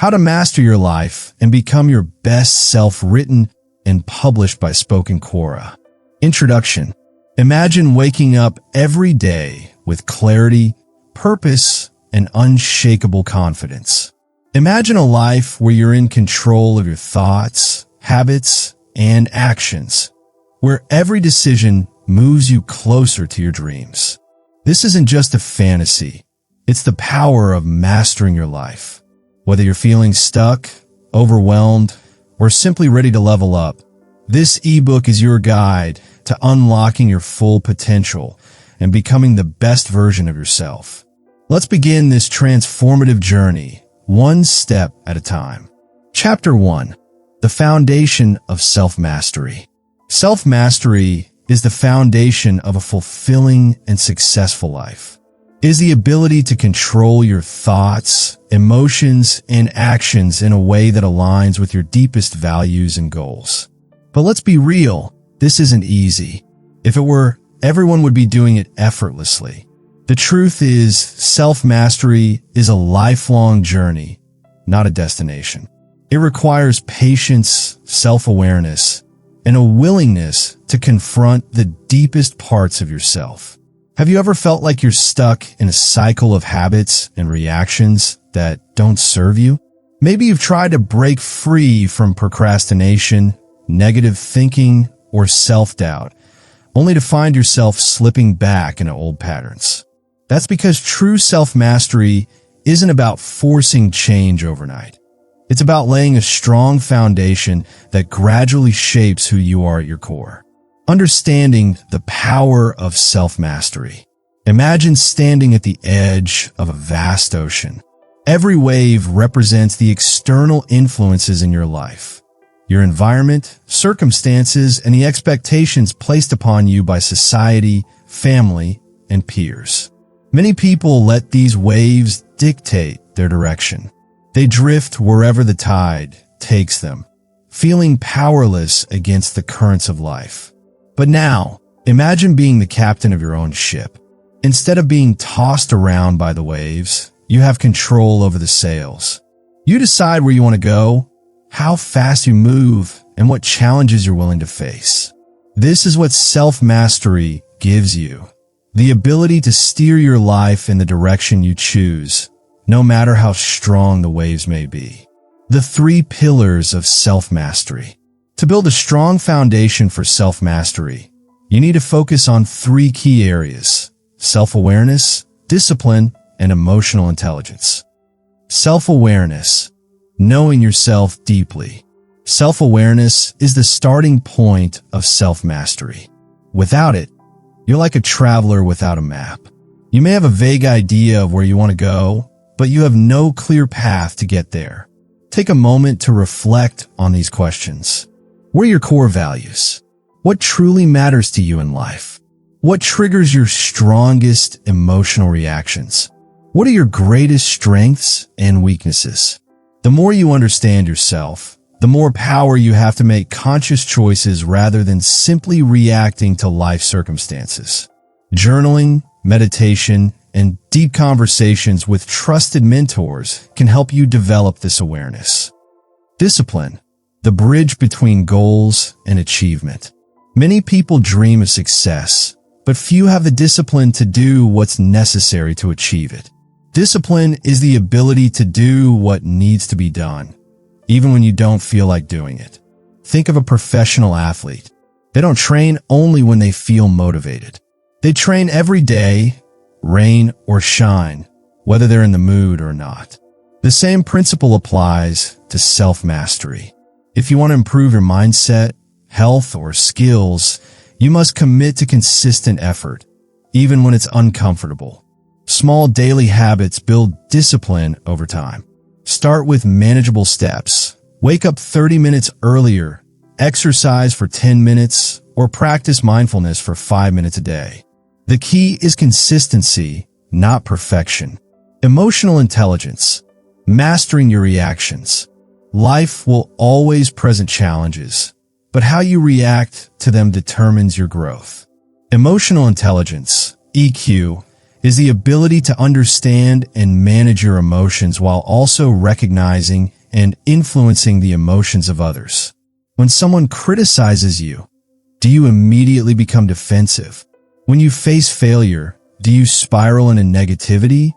How to Master Your Life and Become Your Best Self, written and published by Spoken Quora. Introduction. Imagine waking up every day with clarity, purpose, and unshakable confidence. Imagine a life where you're in control of your thoughts, habits, and actions, where every decision moves you closer to your dreams. This isn't just a fantasy. It's the power of mastering your life. Whether you're feeling stuck, overwhelmed, or simply ready to level up, this ebook is your guide to unlocking your full potential and becoming the best version of yourself. Let's begin this transformative journey, one step at a time. Chapter 1. The Foundation of Self-Mastery. Self-mastery is the foundation of a fulfilling and successful life. It is the ability to control your thoughts, emotions, and actions in a way that aligns with your deepest values and goals. But let's be real, this isn't easy. If it were, everyone would be doing it effortlessly. The truth is, self-mastery is a lifelong journey, not a destination. It requires patience, self-awareness, and a willingness to confront the deepest parts of yourself. Have you ever felt like you're stuck in a cycle of habits and reactions that don't serve you? Maybe you've tried to break free from procrastination, negative thinking, or self-doubt, only to find yourself slipping back into old patterns. That's because true self-mastery isn't about forcing change overnight. It's about laying a strong foundation that gradually shapes who you are at your core. Understanding the power of self-mastery. Imagine standing at the edge of a vast ocean. Every wave represents the external influences in your life, your environment, circumstances, and the expectations placed upon you by society, family, and peers. Many people let these waves dictate their direction. They drift wherever the tide takes them, feeling powerless against the currents of life. But now, imagine being the captain of your own ship. Instead of being tossed around by the waves, you have control over the sails. You decide where you want to go, how fast you move, and what challenges you're willing to face. This is what self-mastery gives you. The ability to steer your life in the direction you choose, no matter how strong the waves may be. The 3 pillars of self-mastery. To build a strong foundation for self-mastery, you need to focus on 3 key areas: self-awareness, discipline, and emotional intelligence. Self-awareness. Knowing yourself deeply. Self-awareness is the starting point of self-mastery. Without it, you're like a traveler without a map. You may have a vague idea of where you want to go, but you have no clear path to get there. Take a moment to reflect on these questions. What are your core values? What truly matters to you in life? What triggers your strongest emotional reactions? What are your greatest strengths and weaknesses? The more you understand yourself, the more power you have to make conscious choices rather than simply reacting to life circumstances. Journaling, meditation, and deep conversations with trusted mentors can help you develop this awareness. Discipline. The bridge between goals and achievement. Many people dream of success, but few have the discipline to do what's necessary to achieve it. Discipline is the ability to do what needs to be done, even when you don't feel like doing it. Think of a professional athlete. They don't train only when they feel motivated. They train every day, rain or shine, whether they're in the mood or not. The same principle applies to self-mastery. If you want to improve your mindset, health, or skills, you must commit to consistent effort, even when it's uncomfortable. Small daily habits build discipline over time. Start with manageable steps. Wake up 30 minutes earlier, exercise for 10 minutes, or practice mindfulness for 5 minutes a day. The key is consistency, not perfection. Emotional intelligence. Mastering your reactions. Life will always present challenges, but how you react to them determines your growth. Emotional intelligence, EQ, is the ability to understand and manage your emotions while also recognizing and influencing the emotions of others. When someone criticizes you, do you immediately become defensive? When you face failure, do you spiral into negativity,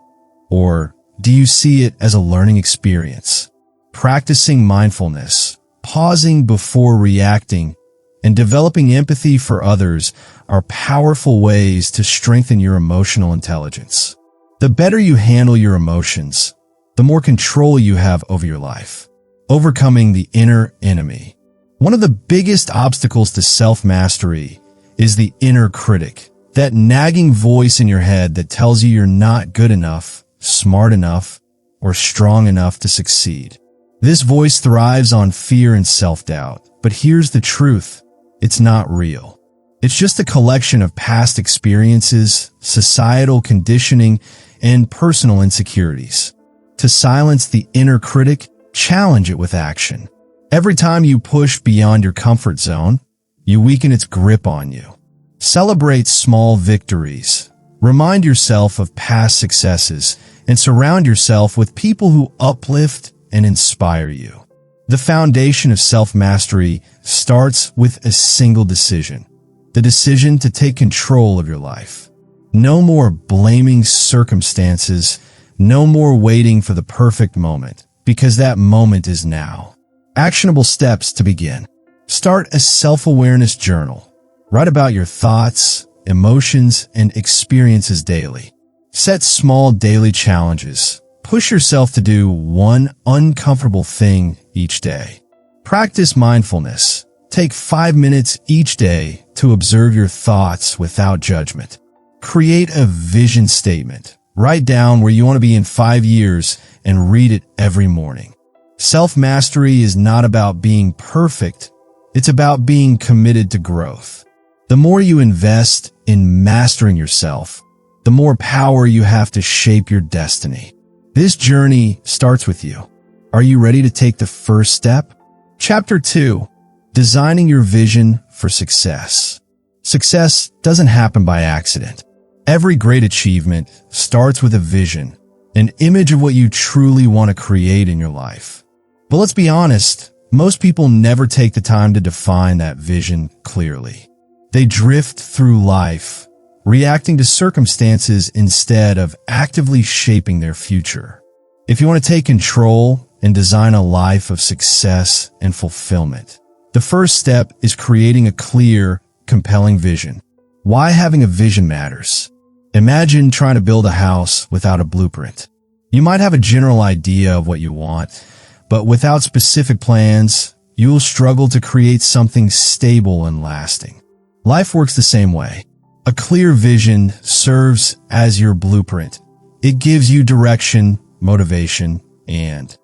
or do you see it as a learning experience? Practicing mindfulness, pausing before reacting, and developing empathy for others are powerful ways to strengthen your emotional intelligence. The better you handle your emotions, the more control you have over your life. Overcoming the inner enemy. One of the biggest obstacles to self-mastery is the inner critic, that nagging voice in your head that tells you you're not good enough, smart enough, or strong enough to succeed. This voice thrives on fear and self-doubt, but here's the truth. It's not real. It's just a collection of past experiences, societal conditioning, and personal insecurities. To silence the inner critic, challenge it with action. Every time you push beyond your comfort zone, you weaken its grip on you. Celebrate small victories. Remind yourself of past successes and surround yourself with people who uplift and inspire you. The foundation of self-mastery starts with a single decision. The decision to take control of your life. No more blaming circumstances. No more waiting for the perfect moment, because that moment is now. Actionable steps to begin. Start a self-awareness journal. Write about your thoughts, emotions, and experiences daily. Set small daily challenges. Push yourself to do one uncomfortable thing each day. Practice mindfulness. Take 5 minutes each day to observe your thoughts without judgment. Create a vision statement. Write down where you want to be in 5 years and read it every morning. Self-mastery is not about being perfect. It's about being committed to growth. The more you invest in mastering yourself, the more power you have to shape your destiny. This journey starts with you. Are you ready to take the first step? Chapter 2. Designing your vision for success. Success doesn't happen by accident. Every great achievement starts with a vision, an image of what you truly want to create in your life. But let's be honest, most people never take the time to define that vision clearly. They drift through life, reacting to circumstances instead of actively shaping their future. If you want to take control and design a life of success and fulfillment, the first step is creating a clear, compelling vision. Why having a vision matters. Imagine trying to build a house without a blueprint. You might have a general idea of what you want, but without specific plans, you'll struggle to create something stable and lasting. Life works the same way. A clear vision serves as your blueprint. It gives you direction, motivation, and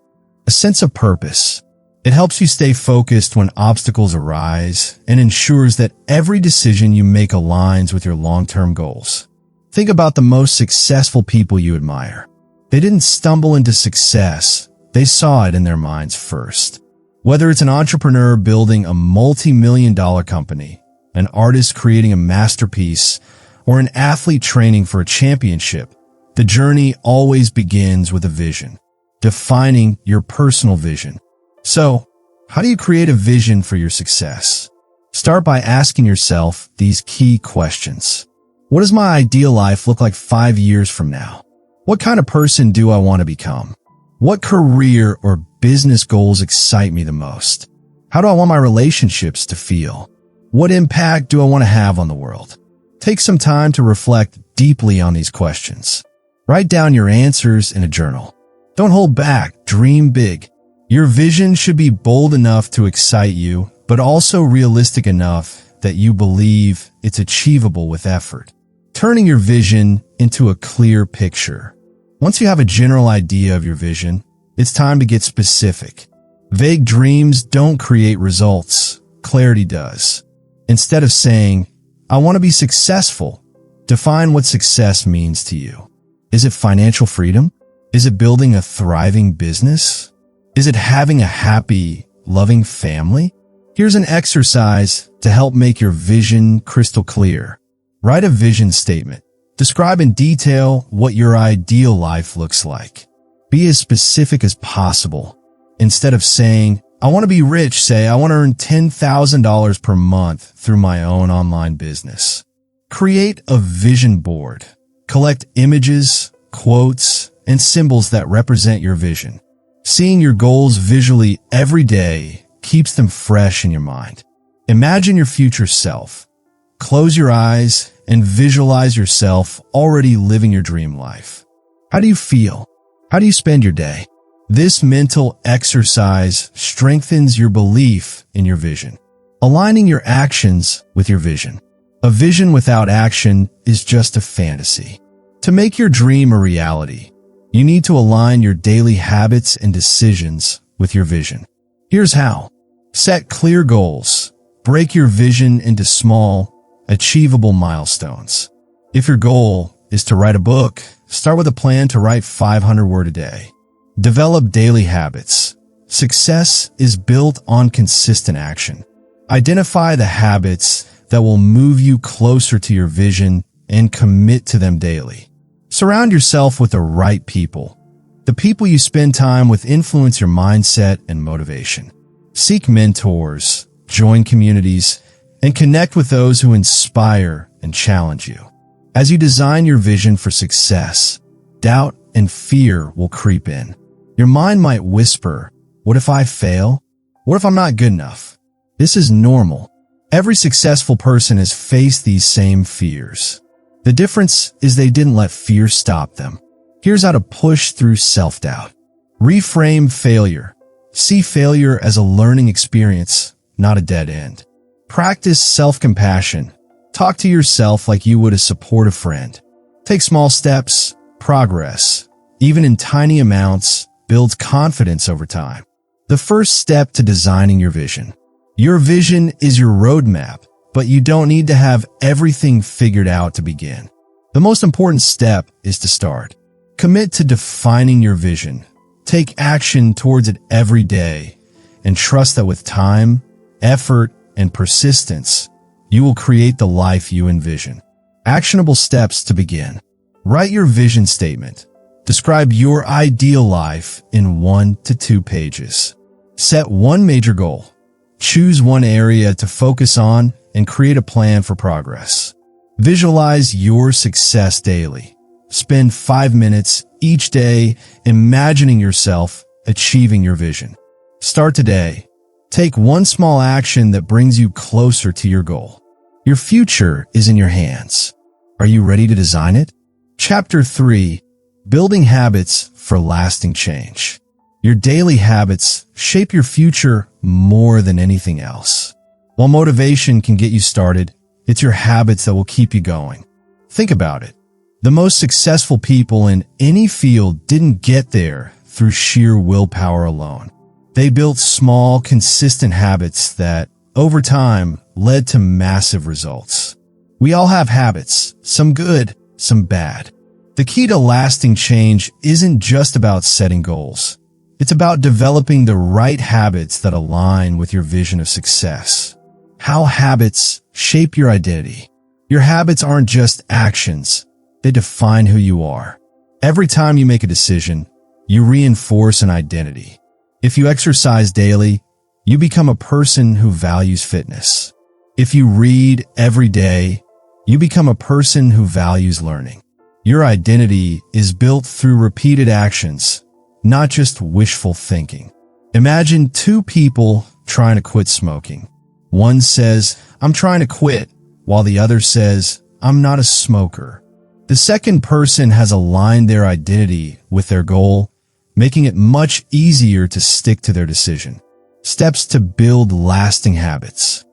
a sense of purpose. It helps you stay focused when obstacles arise and ensures that every decision you make aligns with your long-term goals. Think about the most successful people you admire. They didn't stumble into success. They saw it in their minds first. Whether it's an entrepreneur building a multi-million-dollar company, an artist creating a masterpiece, or an athlete training for a championship, the journey always begins with a vision. Defining your personal vision. So, how do you create a vision for your success? Start by asking yourself these key questions. What does my ideal life look like 5 years from now? What kind of person do I want to become? What career or business goals excite me the most? How do I want my relationships to feel? What impact do I want to have on the world? Take some time to reflect deeply on these questions. Write down your answers in a journal. Don't hold back. Dream big. Your vision should be bold enough to excite you, but also realistic enough that you believe it's achievable with effort. Turning your vision into a clear picture. Once you have a general idea of your vision, it's time to get specific. Vague dreams don't create results. Clarity does. Instead of saying, I want to be successful, define what success means to you. Is it financial freedom? Is it building a thriving business? Is it having a happy, loving family? Here's an exercise to help make your vision crystal clear. Write a vision statement. Describe in detail what your ideal life looks like. Be as specific as possible. Instead of saying, I want to be rich, say, I want to earn $10,000 per month through my own online business. Create a vision board. Collect images, quotes, and symbols that represent your vision. Seeing your goals visually every day keeps them fresh in your mind. Imagine your future self. Close your eyes and visualize yourself already living your dream life. How do you feel? How do you spend your day? This mental exercise strengthens your belief in your vision, aligning your actions with your vision. A vision without action is just a fantasy. To make your dream a reality, you need to align your daily habits and decisions with your vision. Here's how. Set clear goals. Break your vision into small, achievable milestones. If your goal is to write a book, start with a plan to write 500 words a day. Develop daily habits. Success is built on consistent action. Identify the habits that will move you closer to your vision and commit to them daily. Surround yourself with the right people. The people you spend time with influence your mindset and motivation. Seek mentors, join communities, and connect with those who inspire and challenge you. As you design your vision for success, doubt and fear will creep in. Your mind might whisper, what if I fail? What if I'm not good enough? This is normal. Every successful person has faced these same fears. The difference is they didn't let fear stop them. Here's how to push through self-doubt. Reframe failure. See failure as a learning experience, not a dead end. Practice self-compassion. Talk to yourself like you would a supportive friend. Take small steps. Progress, even in tiny amounts, builds confidence over time. The first step to designing your vision. Your vision is your roadmap, but you don't need to have everything figured out to begin. The most important step is to start. Commit to defining your vision. Take action towards it every day, and trust that with time, effort, and persistence, you will create the life you envision. Actionable steps to begin. Write your vision statement. Describe your ideal life in 1 to 2 pages. Set one major goal. Choose one area to focus on and create a plan for progress. Visualize your success daily. Spend 5 minutes each day imagining yourself achieving your vision. Start today. Take one small action that brings you closer to your goal. Your future is in your hands. Are you ready to design it? Chapter 3. Building habits for lasting change. Your daily habits shape your future more than anything else. While motivation can get you started, it's your habits that will keep you going. Think about it. The most successful people in any field didn't get there through sheer willpower alone. They built small, consistent habits that, over time, led to massive results. We all have habits, some good, some bad. The key to lasting change isn't just about setting goals. It's about developing the right habits that align with your vision of success. How habits shape your identity. Your habits aren't just actions. They define who you are. Every time you make a decision, you reinforce an identity. If you exercise daily, you become a person who values fitness. If you read every day, you become a person who values learning. Your identity is built through repeated actions, not just wishful thinking. Imagine 2 people trying to quit smoking. One says, I'm trying to quit, while the other says, I'm not a smoker. The second person has aligned their identity with their goal, making it much easier to stick to their decision. Steps to build lasting habits.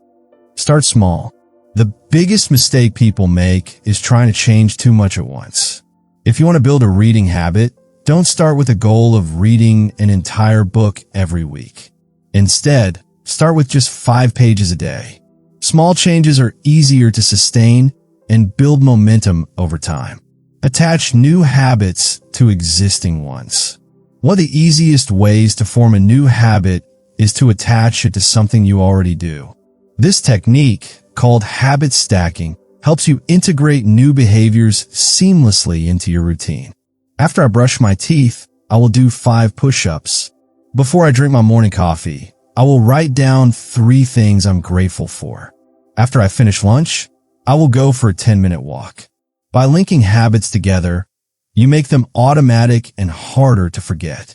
Start small. The biggest mistake people make is trying to change too much at once. If you want to build a reading habit, don't start with a goal of reading an entire book every week. Instead, start with just 5 pages a day. Small changes are easier to sustain and build momentum over time. Attach new habits to existing ones. One of the easiest ways to form a new habit is to attach it to something you already do. This technique, called habit stacking, helps you integrate new behaviors seamlessly into your routine. After I brush my teeth, I will do 5 push-ups. Before I drink my morning coffee, I will write down 3 things I'm grateful for. After I finish lunch, I will go for a 10-minute walk. By linking habits together, you make them automatic and harder to forget.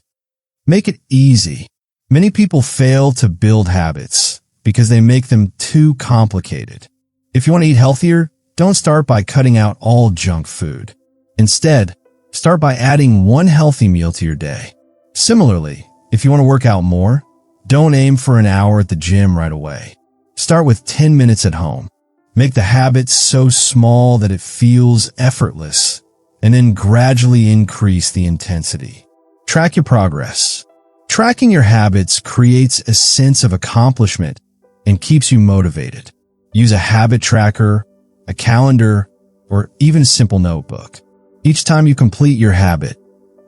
Make it easy. Many people fail to build habits because they make them too complicated. If you want to eat healthier, don't start by cutting out all junk food. Instead, start by adding 1 healthy meal to your day. Similarly, if you want to work out more, don't aim for an hour at the gym right away. Start with 10 minutes at home. Make the habit so small that it feels effortless, and then gradually increase the intensity. Track your progress. Tracking your habits creates a sense of accomplishment and keeps you motivated. Use a habit tracker, a calendar, or even a simple notebook. Each time you complete your habit,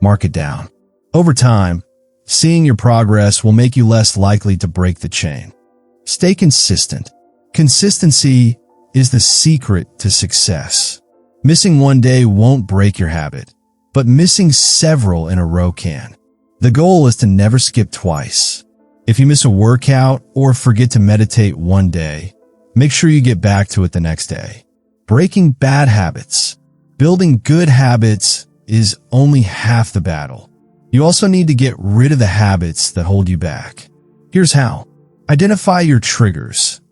mark it down. Over time, seeing your progress will make you less likely to break the chain. Stay consistent. Consistency is the secret to success. Missing one day won't break your habit, but missing several in a row can. The goal is to never skip twice. If you miss a workout or forget to meditate one day, make sure you get back to it the next day. Breaking bad habits. Building good habits is only half the battle. You also need to get rid of the habits that hold you back. Here's how. Identify your triggers.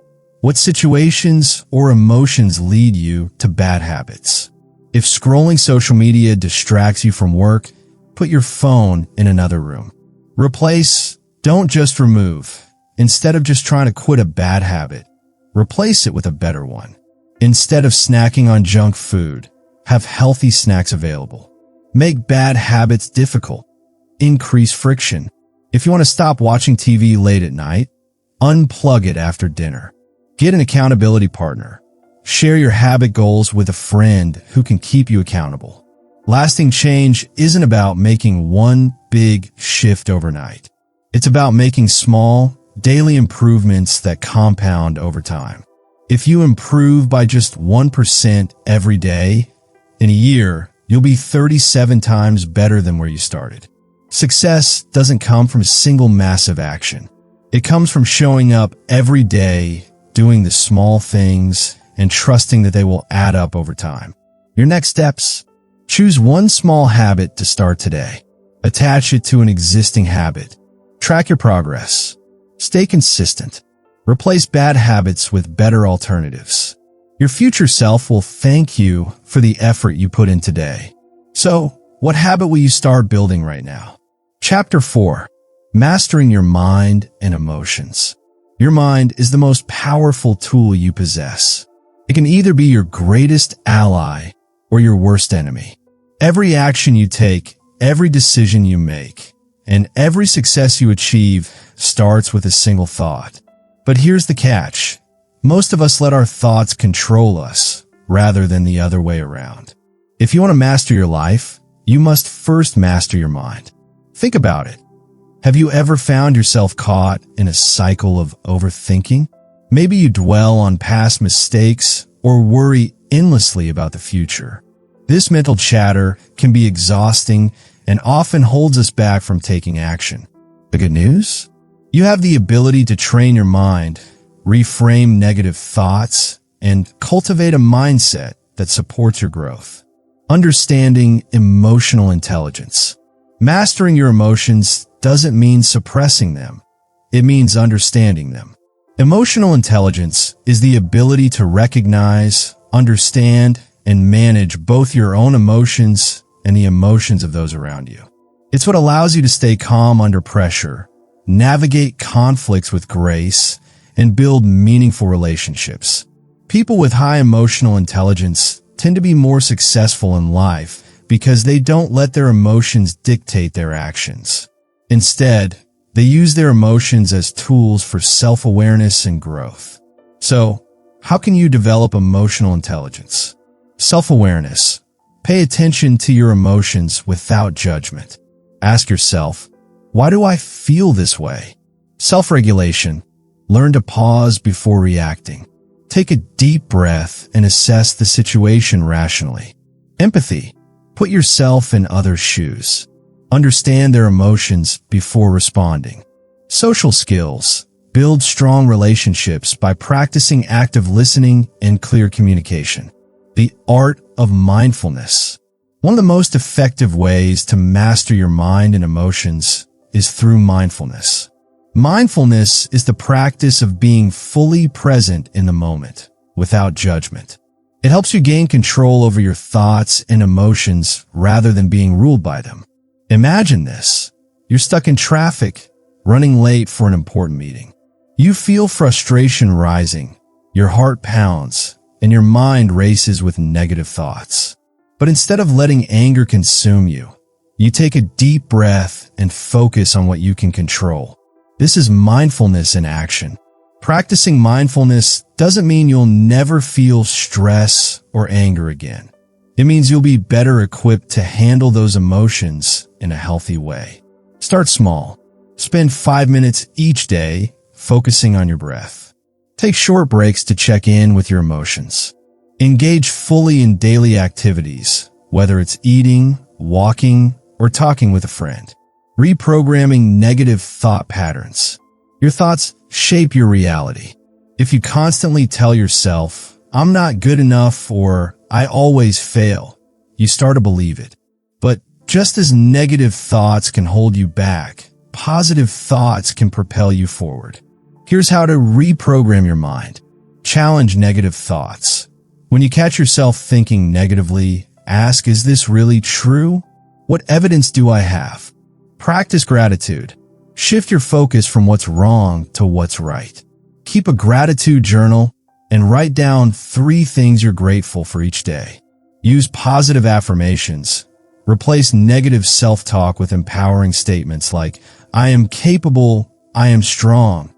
What situations or emotions lead you to bad habits? If scrolling social media distracts you from work, put your phone in another room. Replace, don't just remove. Instead of just trying to quit a bad habit, replace it with a better one. Instead of snacking on junk food, have healthy snacks available. Make bad habits difficult. Increase friction. If you want to stop watching TV late at night, unplug it after dinner. Get an accountability partner. Share your habit goals with a friend who can keep you accountable. Lasting change isn't about making one big shift overnight. It's about making small, daily improvements that compound over time. If you improve by just 1% every day, in a year, you'll be 37 times better than where you started. Success doesn't come from a single massive action. It comes from showing up every day, doing the small things, and trusting that they will add up over time. Your next steps: choose one small habit to start today. Attach it to an existing habit. Track your progress. Stay consistent. Replace bad habits with better alternatives. Your future self will thank you for the effort you put in today. So, what habit will you start building right now? Chapter 4. Mastering your mind and emotions. Your mind is the most powerful tool you possess. It can either be your greatest ally or your worst enemy. Every action you take, every decision you make, and every success you achieve starts with a single thought. But here's the catch. Most of us let our thoughts control us rather than the other way around. If you want to master your life, you must first master your mind. Think about it. Have you ever found yourself caught in a cycle of overthinking? Maybe you dwell on past mistakes or worry endlessly about the future. This mental chatter can be exhausting and often holds us back from taking action. The good news? You have the ability to train your mind, reframe negative thoughts, and cultivate a mindset that supports your growth. Understanding emotional intelligence. Mastering your emotions doesn't mean suppressing them. It means understanding them. Emotional intelligence is the ability to recognize, understand, and manage both your own emotions and the emotions of those around you. It's what allows you to stay calm under pressure, navigate conflicts with grace, and build meaningful relationships. People with high emotional intelligence tend to be more successful in life because they don't let their emotions dictate their actions. Instead, they use their emotions as tools for self-awareness and growth. So, how can you develop emotional intelligence? Self-awareness. Pay attention to your emotions without judgment. Ask yourself, why do I feel this way? Self-regulation. Learn to pause before reacting. Take a deep breath and assess the situation rationally. Empathy. Put yourself in others' shoes. Understand their emotions before responding. Social skills. Build strong relationships by practicing active listening and clear communication. The art of mindfulness. One of the most effective ways to master your mind and emotions is through mindfulness. Mindfulness is the practice of being fully present in the moment, without judgment. It helps you gain control over your thoughts and emotions rather than being ruled by them. Imagine this. You're stuck in traffic, running late for an important meeting. You feel frustration rising, your heart pounds, and your mind races with negative thoughts. But instead of letting anger consume you, you take a deep breath and focus on what you can control. This is mindfulness in action. Practicing mindfulness doesn't mean you'll never feel stress or anger again. It means you'll be better equipped to handle those emotions in a healthy way. Start small. Spend 5 minutes each day focusing on your breath. Take short breaks to check in with your emotions. Engage fully in daily activities, whether it's eating, walking, or talking with a friend. Reprogramming negative thought patterns. Your thoughts shape your reality. If you constantly tell yourself, "I'm not good enough," or "I always fail," you start to believe it. But just as negative thoughts can hold you back, positive thoughts can propel you forward. Here's how to reprogram your mind. Challenge negative thoughts. When you catch yourself thinking negatively, ask, "Is this really true? What evidence do I have?" Practice gratitude. Shift your focus from what's wrong to what's right. Keep a gratitude journal and write down 3 things you're grateful for each day. Use positive affirmations. Replace negative self-talk with empowering statements like, "I am capable, I am strong,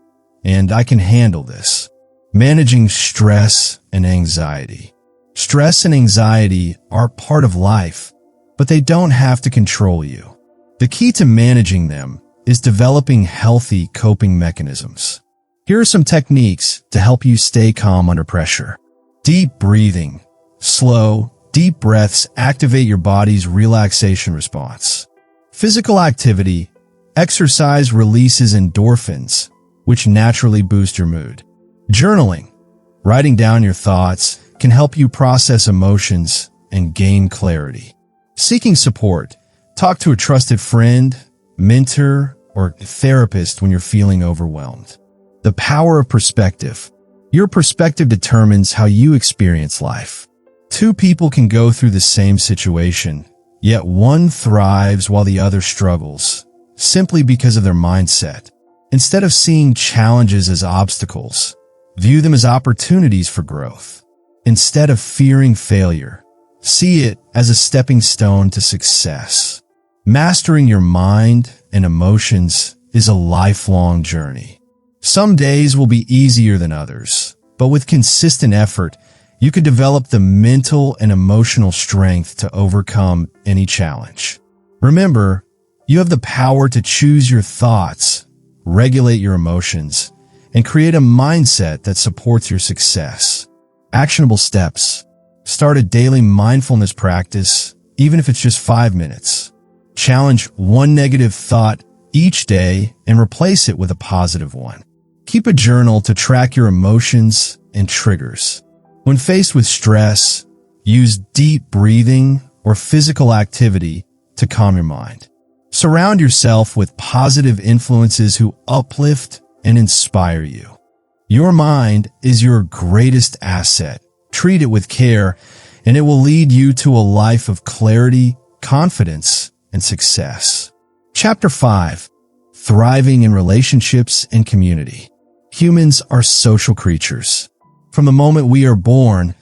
and I can handle this." Managing stress and anxiety. Stress and anxiety are part of life, but they don't have to control you. The key to managing them is developing healthy coping mechanisms. Here are some techniques to help you stay calm under pressure. Deep breathing. Slow, deep breaths activate your body's relaxation response. Physical activity. Exercise releases endorphins, which naturally boost your mood. Journaling. Writing down your thoughts can help you process emotions and gain clarity. Seeking support. Talk to a trusted friend, mentor, or therapist when you're feeling overwhelmed. The power of perspective. Your perspective determines how you experience life. 2 people can go through the same situation, yet one thrives while the other struggles, simply because of their mindset. Instead of seeing challenges as obstacles, view them as opportunities for growth. Instead of fearing failure, see it as a stepping stone to success. Mastering your mind and emotions is a lifelong journey. Some days will be easier than others, but with consistent effort, you can develop the mental and emotional strength to overcome any challenge. Remember, you have the power to choose your thoughts, regulate your emotions, and create a mindset that supports your success. Actionable steps. Start a daily mindfulness practice, even if it's just 5 minutes. Challenge one negative thought each day and replace it with a positive one. Keep a journal to track your emotions and triggers. When faced with stress, use deep breathing or physical activity to calm your mind. Surround yourself with positive influences who uplift and inspire you. Your mind is your greatest asset. Treat it with care, and it will lead you to a life of clarity, confidence, and success. Chapter 5. Thriving in Relationships and Community. Humans are social creatures. From the moment we are born,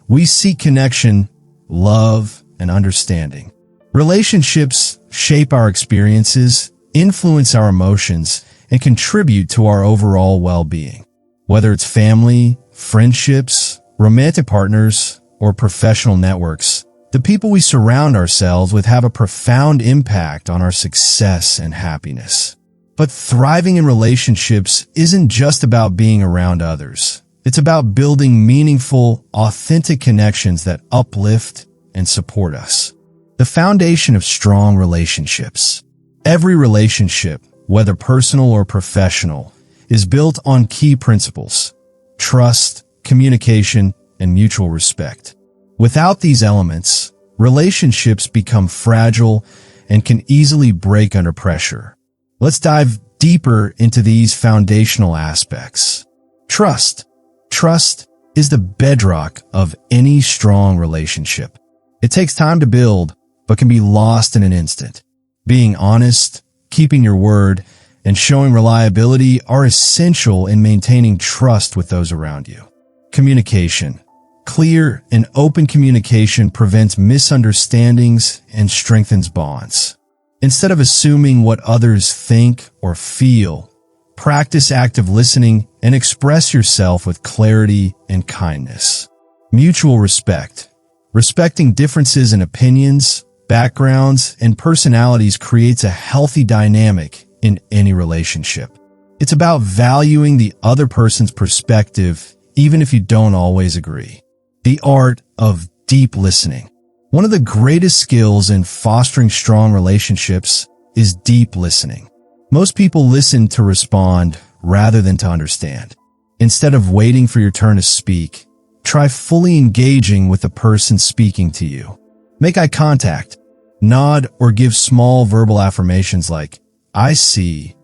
we seek connection, love, and understanding. Relationships shape our experiences, influence our emotions, and contribute to our overall well-being. Whether it's family, friendships, romantic partners, or professional networks, the people we surround ourselves with have a profound impact on our success and happiness. But thriving in relationships isn't just about being around others. It's about building meaningful, authentic connections that uplift and support us. The foundation of strong relationships. Every relationship, whether personal or professional, is built on key principles: trust, communication, and mutual respect. Without these elements, relationships become fragile and can easily break under pressure. Let's dive deeper into these foundational aspects. Trust. Trust is the bedrock of any strong relationship. It takes time to build, but can be lost in an instant. Being honest, keeping your word, and showing reliability are essential in maintaining trust with those around you. Communication. Clear and open communication prevents misunderstandings and strengthens bonds. Instead of assuming what others think or feel, practice active listening and express yourself with clarity and kindness. Mutual respect. Respecting differences in opinions, backgrounds, and personalities creates a healthy dynamic in any relationship. It's about valuing the other person's perspective, even if you don't always agree. The art of deep listening. One of the greatest skills in fostering strong relationships is deep listening. Most people listen to respond rather than to understand. Instead of waiting for your turn to speak, try fully engaging with the person speaking to you. Make eye contact, nod, or give small verbal affirmations like, "I see,"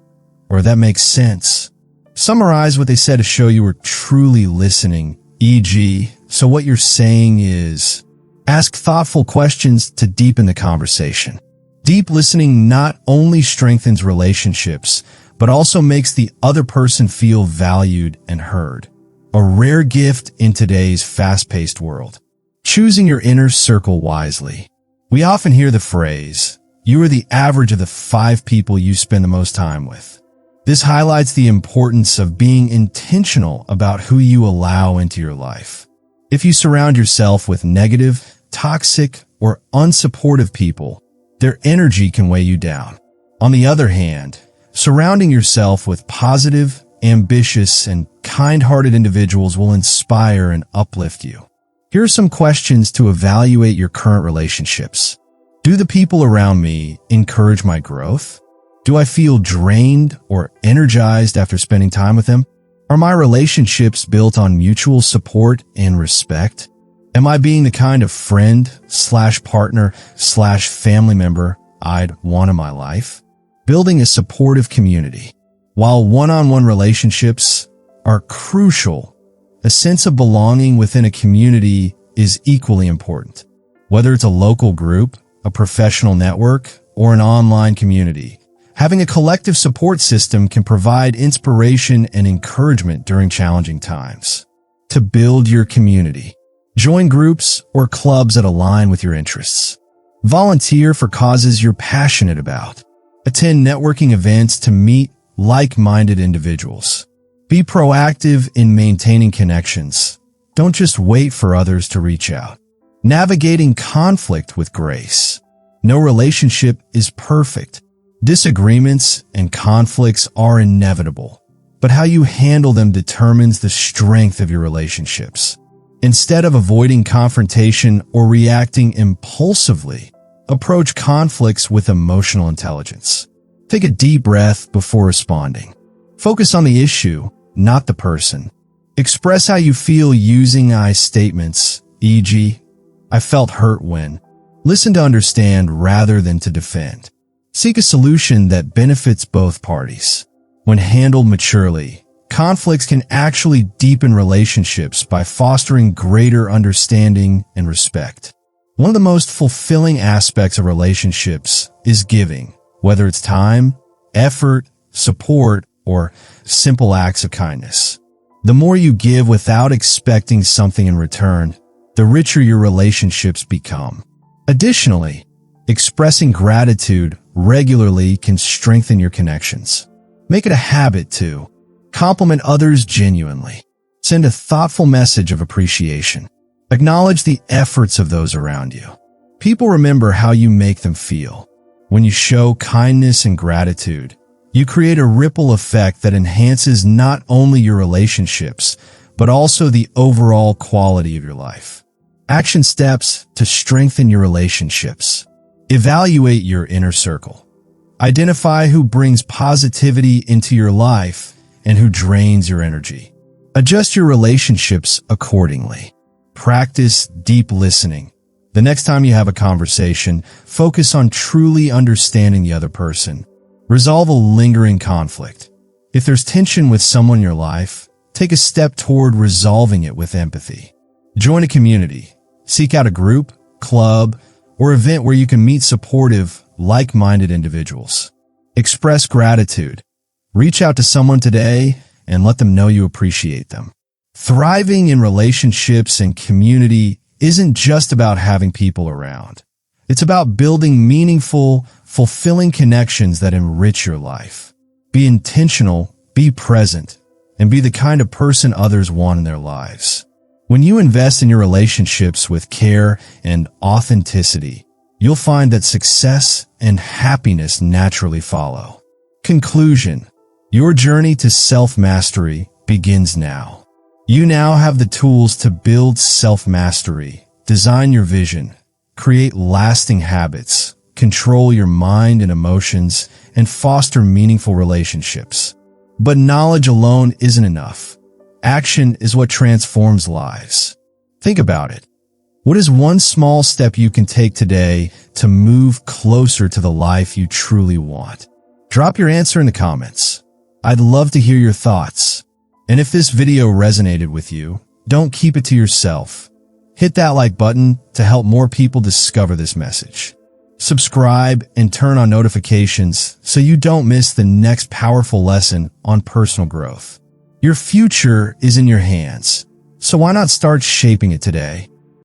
or "that makes sense." Summarize what they said to show you were truly listening, e.g., "So what you're saying is..." Ask thoughtful questions to deepen the conversation. Deep listening not only strengthens relationships, but also makes the other person feel valued and heard. A rare gift in today's fast-paced world. Choosing your inner circle wisely. We often hear the phrase, "You are the average of the 5 people you spend the most time with." This highlights the importance of being intentional about who you allow into your life. If you surround yourself with negative, toxic, or unsupportive people, their energy can weigh you down. On the other hand, surrounding yourself with positive, ambitious, and kind-hearted individuals will inspire and uplift you. Here are some questions to evaluate your current relationships. Do the people around me encourage my growth? Do I feel drained or energized after spending time with them? Are my relationships built on mutual support and respect? Am I being the kind of friend/partner/family member I'd want in my life? Building a supportive community. While one-on-one relationships are crucial, a sense of belonging within a community is equally important. Whether it's a local group, a professional network, or an online community, having a collective support system can provide inspiration and encouragement during challenging times. To build your community, join groups or clubs that align with your interests. Volunteer for causes you're passionate about. Attend networking events to meet like-minded individuals. Be proactive in maintaining connections. Don't just wait for others to reach out. Navigating conflict with grace. No relationship is perfect. Disagreements and conflicts are inevitable, but how you handle them determines the strength of your relationships. Instead of avoiding confrontation or reacting impulsively, approach conflicts with emotional intelligence. Take a deep breath before responding. Focus on the issue, not the person. Express how you feel using I statements, e.g., "I felt hurt when." Listen to understand rather than to defend. Seek a solution that benefits both parties. When handled maturely, conflicts can actually deepen relationships by fostering greater understanding and respect. One of the most fulfilling aspects of relationships is giving, whether it's time, effort, support, or simple acts of kindness. The more you give without expecting something in return, the richer your relationships become. Additionally, expressing gratitude regularly can strengthen your connections. Make it a habit to compliment others genuinely. Send a thoughtful message of appreciation. Acknowledge the efforts of those around you. People remember how you make them feel. When you show kindness and gratitude, you create a ripple effect that enhances not only your relationships, but also the overall quality of your life. Action steps to strengthen your relationships. Evaluate your inner circle. Identify who brings positivity into your life and who drains your energy. Adjust your relationships accordingly. Practice deep listening. The next time you have a conversation, focus on truly understanding the other person. Resolve a lingering conflict. If there's tension with someone in your life, take a step toward resolving it with empathy. Join a community. Seek out a group, club, or event where you can meet supportive, like-minded individuals. Express gratitude. Reach out to someone today and let them know you appreciate them. Thriving in relationships and community isn't just about having people around. It's about building meaningful, fulfilling connections that enrich your life. Be intentional, be present, and be the kind of person others want in their lives. When you invest in your relationships with care and authenticity, you'll find that success and happiness naturally follow. Conclusion: your journey to self-mastery begins now. You now have the tools to build self-mastery, design your vision, create lasting habits, control your mind and emotions, and foster meaningful relationships. But knowledge alone isn't enough. Action is what transforms lives. Think about it. What is one small step you can take today to move closer to the life you truly want? Drop your answer in the comments. I'd love to hear your thoughts. And if this video resonated with you, don't keep it to yourself. Hit that like button to help more people discover this message. Subscribe and turn on notifications so you don't miss the next powerful lesson on personal growth. Your future is in your hands, so why not start shaping it today?